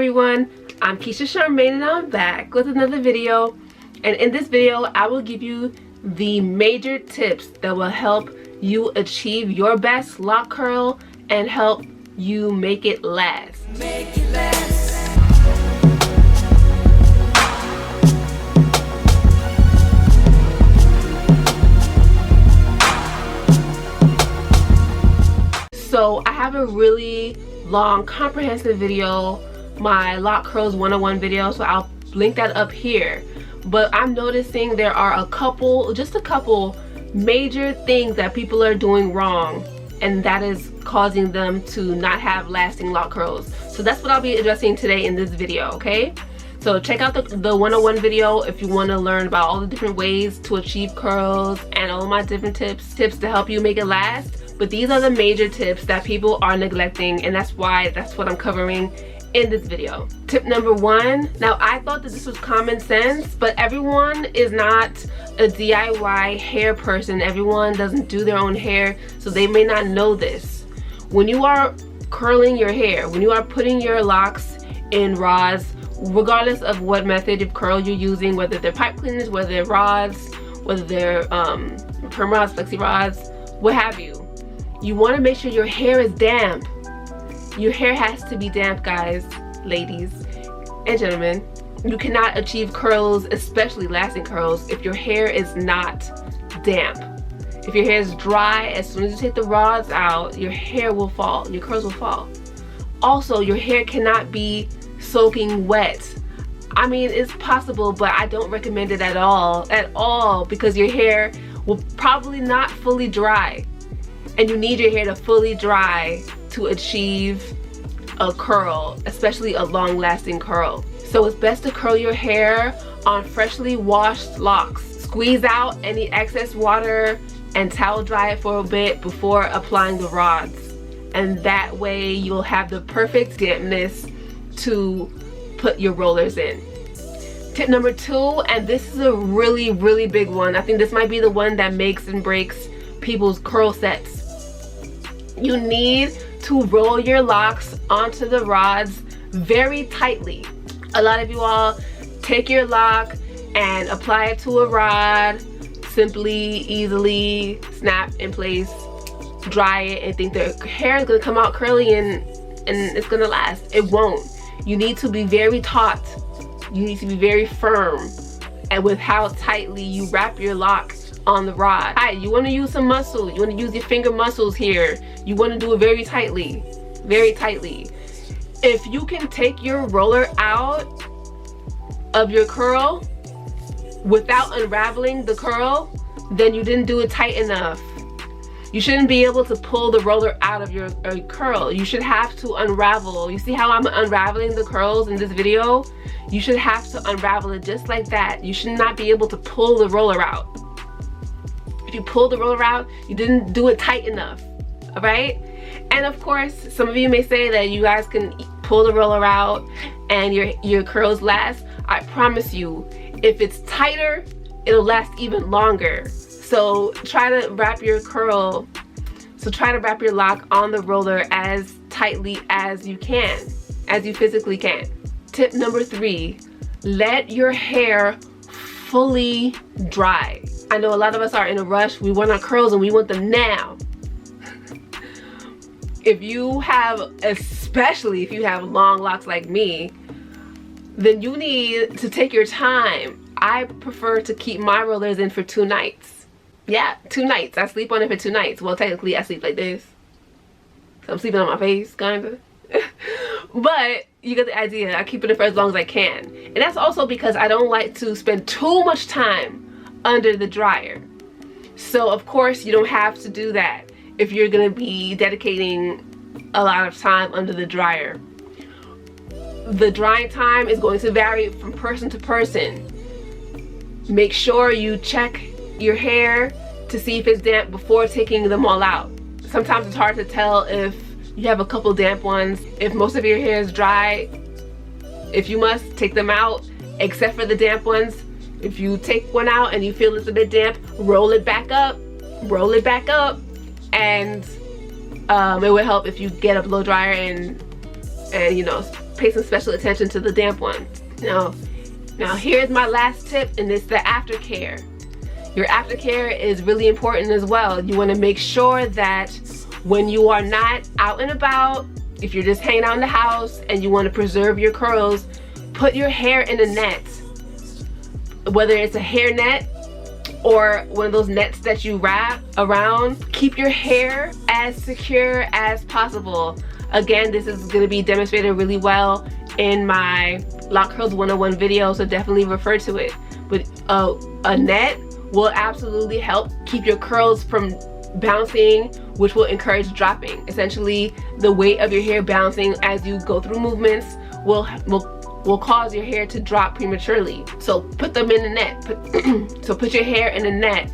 everyone, I'm Keisha Charmaine and I'm back with another video. And in this video I will give you the major tips that will help you achieve your best lock curl and help you make it last. Make it last. So I have a really long comprehensive video, my lock curls 101 video, so I'll link that up here. But I'm noticing there are just a couple major things that people are doing wrong, and that is causing them to not have lasting lock curls. So that's what I'll be addressing today in this video, okay? So check out the 101 video if you want to learn about all the different ways to achieve curls and all my different tips to help you make it last. But these are the major tips that people are neglecting, and that's what I'm covering in this video. Tip number 1. Now I thought that this was common sense, but everyone is not a DIY hair person. Everyone doesn't do their own hair, so they may not know this. When you are curling your hair, when you are putting your locks in rods, regardless of what method of curl you're using, whether they're pipe cleaners, whether they're rods, whether they're perm rods, flexi rods, what have you, you want to make sure your hair is damp. Your hair has to be damp, guys, ladies and gentlemen. You cannot achieve curls, especially lasting curls, if your hair is not damp. If your hair is dry, as soon as you take the rods out, your hair will fall, your curls will fall. Also, your hair cannot be soaking wet. I mean, it's possible, but I don't recommend it at all, because your hair will probably not fully dry. And you need your hair to fully dry to achieve a curl, especially a long-lasting curl. So it's best to curl your hair on freshly washed locks. Squeeze out any excess water and towel dry it for a bit before applying the rods. And that way you'll have the perfect dampness to put your rollers in. Tip number 2, and this is a really big one. I think this might be the one that makes and breaks people's curl sets. You need to roll your locks onto the rods very tightly. A lot of you all take your lock and apply it to a rod, simply, easily snap in place, dry it, and think the hair is gonna come out curly and it's gonna last. It won't. You need to be very taut. You need to be very firm, and with how tightly you wrap your lock on the rod. Alright, you want to use some muscle. You want to use your finger muscles here. You want to do it very tightly. Very tightly. If you can take your roller out of your curl without unraveling the curl, then you didn't do it tight enough. You shouldn't be able to pull the roller out of your curl. You should have to unravel. You see how I'm unraveling the curls in this video? You should have to unravel it just like that. You should not be able to pull the roller out. If you pull the roller out, you didn't do it tight enough. Alright? And of course, some of you may say that you guys can pull the roller out and your curls last. I promise you, if it's tighter, it'll last even longer. So try to wrap your lock on the roller as tightly as you can, as you physically can. Tip number 3, let your hair fully dry. I know a lot of us are in a rush. We want our curls and we want them now. Especially if you have long locks like me, then you need to take your time. I prefer to keep my rollers in for 2 nights. Yeah, 2 nights. I sleep on it for 2 nights. Well, technically I sleep like this. So I'm sleeping on my face, kinda. But you get the idea. I keep it in for as long as I can. And that's also because I don't like to spend too much time under the dryer. So of course you don't have to do that if you're gonna be dedicating a lot of time under the dryer. The drying time is going to vary from person to person. Make sure you check your hair to see if it's damp before taking them all out. Sometimes it's hard to tell if you have a couple damp ones. If most of your hair is dry, if you must, take them out, except for the damp ones. If you take one out and you feel it's a bit damp, roll it back up, and it will help if you get a blow dryer and you know, pay some special attention to the damp ones. Now here's my last tip, and it's the aftercare. Your aftercare is really important as well. You want to make sure that when you are not out and about, if you're just hanging out in the house and you want to preserve your curls, put your hair in a net. Whether it's a hair net or one of those nets that you wrap around, keep your hair as secure as possible. Again, this is going to be demonstrated really well in my Lock Curls 101 video, so definitely refer to it. But a net will absolutely help keep your curls from bouncing, which will encourage dropping. Essentially, the weight of your hair bouncing as you go through movements will cause your hair to drop prematurely. So put them in the net. So put your hair in a net.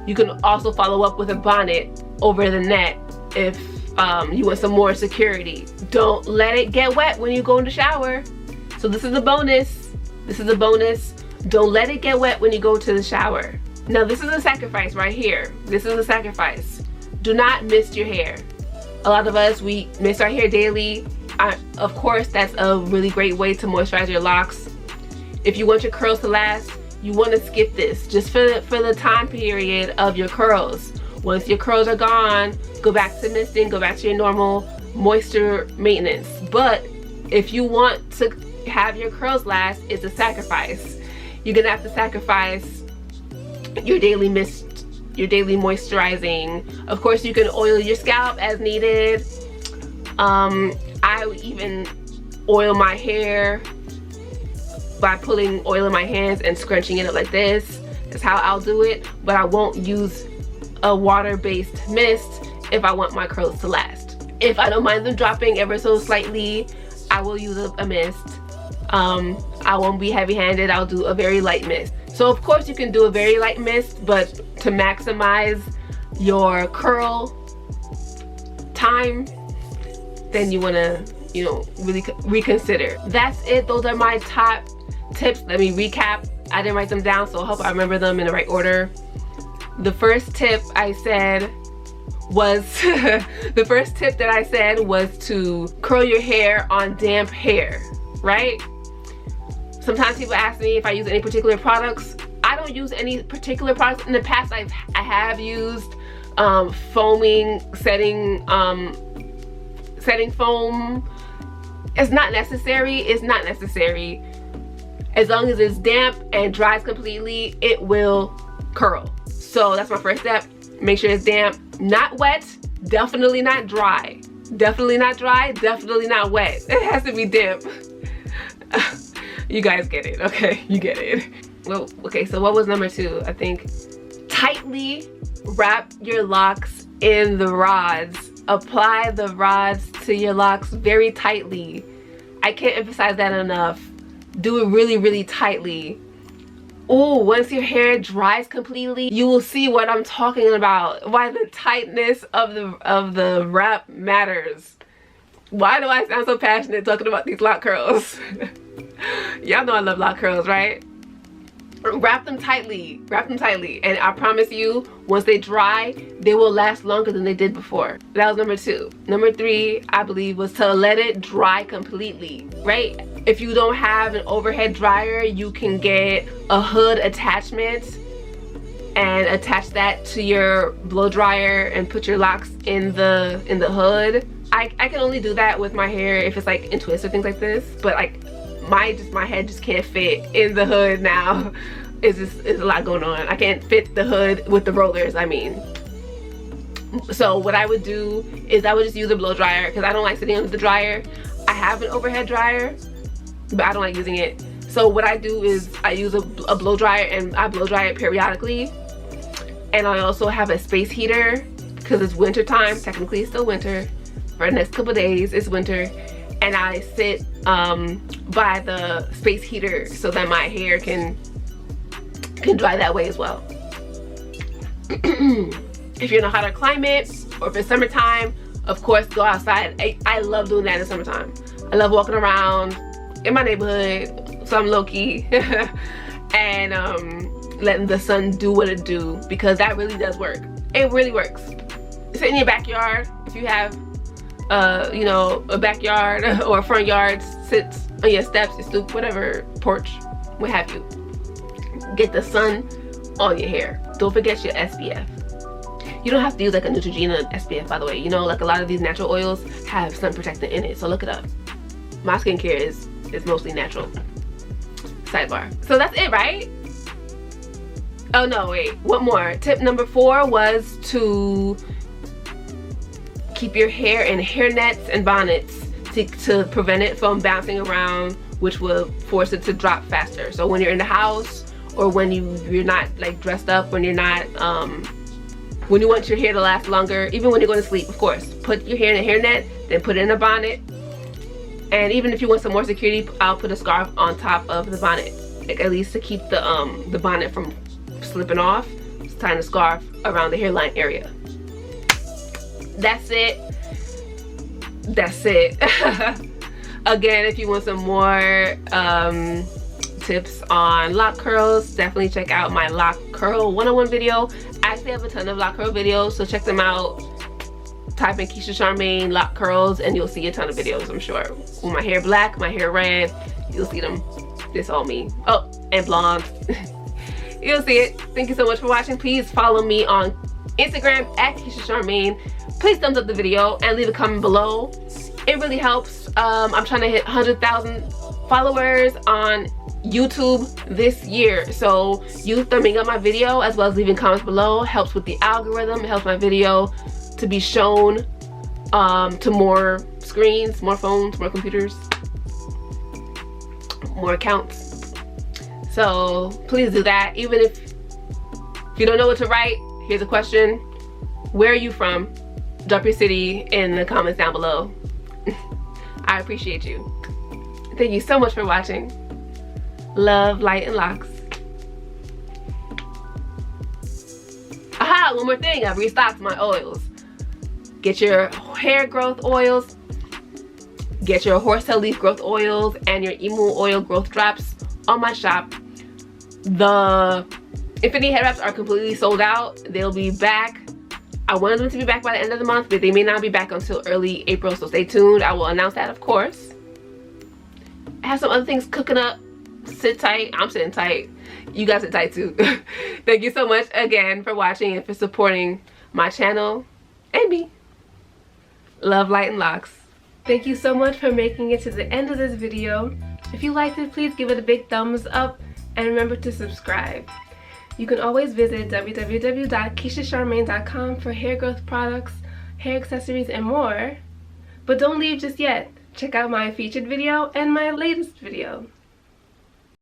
You can also follow up with a bonnet over the net if you want some more security. Don't let it get wet when you go in the shower. So this is a bonus. This is a bonus. Don't let it get wet when you go to the shower. Now this is a sacrifice right here. This is a sacrifice. Do not mist your hair. A lot of us, we mist our hair daily. Of course, that's a really great way to moisturize your locks. If you want your curls to last, you want to skip this just for the time period of your curls. Once your curls are gone, go back to misting, go back to your normal moisture maintenance. But if you want to have your curls last, it's a sacrifice. You're gonna have to sacrifice your daily mist, your daily moisturizing. Of course, you can oil your scalp as needed. I would even oil my hair by putting oil in my hands and scrunching it up like this. That's how I'll do it, but I won't use a water-based mist if I want my curls to last. If I don't mind them dropping ever so slightly, I will use a mist. I won't be heavy-handed. I'll do a very light mist. So of course you can do a very light mist, but to maximize your curl time, then you want to, you know, really reconsider. That's it. Those are my top tips. Let me recap. I didn't write them down, so I hope I remember them in the right order. The first tip I said was the first tip that I said was to curl your hair on damp hair, right? Sometimes people ask me if I use any particular products. I don't use any particular products. In the past, I have used foaming setting foam. It's not necessary. It's not necessary. As long as it's damp and dries completely, it will curl. So that's my first step. Make sure it's damp, not wet, definitely not dry. Definitely not dry, definitely not wet. It has to be damp. You guys get it, okay? You get it. Well, okay, so what was number 2? I think tightly wrap your locks in the rods. Apply the rods to your locks very tightly. I can't emphasize that enough. Do it really, really tightly. Oh, once your hair dries completely, you will see what I'm talking about. Why the tightness of the wrap matters. Why do I sound so passionate talking about these lock curls? Y'all know I love lock curls, right? Wrap them tightly, and I promise you, once they dry, they will last longer than they did before. That was number 2. Number 3, I believe, was to let it dry completely, right? If you don't have an overhead dryer, you can get a hood attachment and attach that to your blow dryer and put your locks in the hood. I can only do that with my hair if it's like in twists or things like this, but like my head just can't fit in the hood now. It's a lot going on. I can't fit the hood with the rollers, I mean. So what I would do is I would just use a blow dryer because I don't like sitting under the dryer. I have an overhead dryer, but I don't like using it. So what I do is I use a blow dryer, and I blow dry it periodically. And I also have a space heater because it's winter time. Technically it's still winter. For the next couple days it's winter. And I sit by the space heater so that my hair can dry that way as well. If you're in a hotter climate or if it's summertime, of course go outside. I love doing that in the summertime. I love walking around in my neighborhood, so I'm low-key, and letting the sun do what it do, because that really does work. It really works. Sit in your backyard if you have you know, a backyard or a front yard, sits on your steps, your stoop, whatever, porch, what have you. Get the sun on your hair. Don't forget your SPF. You don't have to use like a Neutrogena SPF, by the way. You know, like a lot of these natural oils have sun protectant in it, so look it up. My skincare is mostly natural. Sidebar. So that's it, right? Oh no, wait, one more. Tip number 4 was to keep your hair in hair nets and bonnets to prevent it from bouncing around, which will force it to drop faster. So when you're in the house, or when you're not like dressed up, when you're not when you want your hair to last longer, even when you're going to sleep, of course, put your hair in a hair net, then put it in a bonnet. And even if you want some more security, I'll put a scarf on top of the bonnet, like at least to keep the bonnet from slipping off. Just tying a scarf around the hairline area. That's it. That's it. Again, if you want some more tips on lock curls, definitely check out my lock curl 101 video. I actually have a ton of lock curl videos, so check them out. Type in Keisha Charmaine lock curls and you'll see a ton of videos, I'm sure. With my hair black, my hair red, you'll see them. This all me. Oh, and blonde. You'll see it. Thank you so much for watching. Please follow me on Instagram at Keisha Charmaine. Please thumbs up the video and leave a comment below. It really helps. I'm trying to hit 100,000 followers on YouTube this year, so you thumbing up my video as well as leaving comments below helps with the algorithm. It helps my video to be shown to more screens, more phones, more computers, more accounts. So please do that. Even if you don't know what to write, here's a question. Where are you from? Drop your city in the comments down below. I appreciate you. Thank you so much for watching. Love, light, and locks. Aha, one more thing. I've restocked my oils. Get your hair growth oils. Get your horsetail leaf growth oils and your emu oil growth drops on my shop. The Infinity head wraps are completely sold out. They'll be back. I wanted them to be back by the end of the month, but they may not be back until early April, so stay tuned. I will announce that, of course. I have some other things cooking up. Sit tight. I'm sitting tight. You guys sit tight too. Thank you so much again for watching and for supporting my channel and me. Love, light, and locks. Thank you so much for making it to the end of this video. If you liked it, please give it a big thumbs up and remember to subscribe. You can always visit www.keishacharmaine.com for hair growth products, hair accessories, and more. But don't leave just yet. Check out my featured video and my latest video.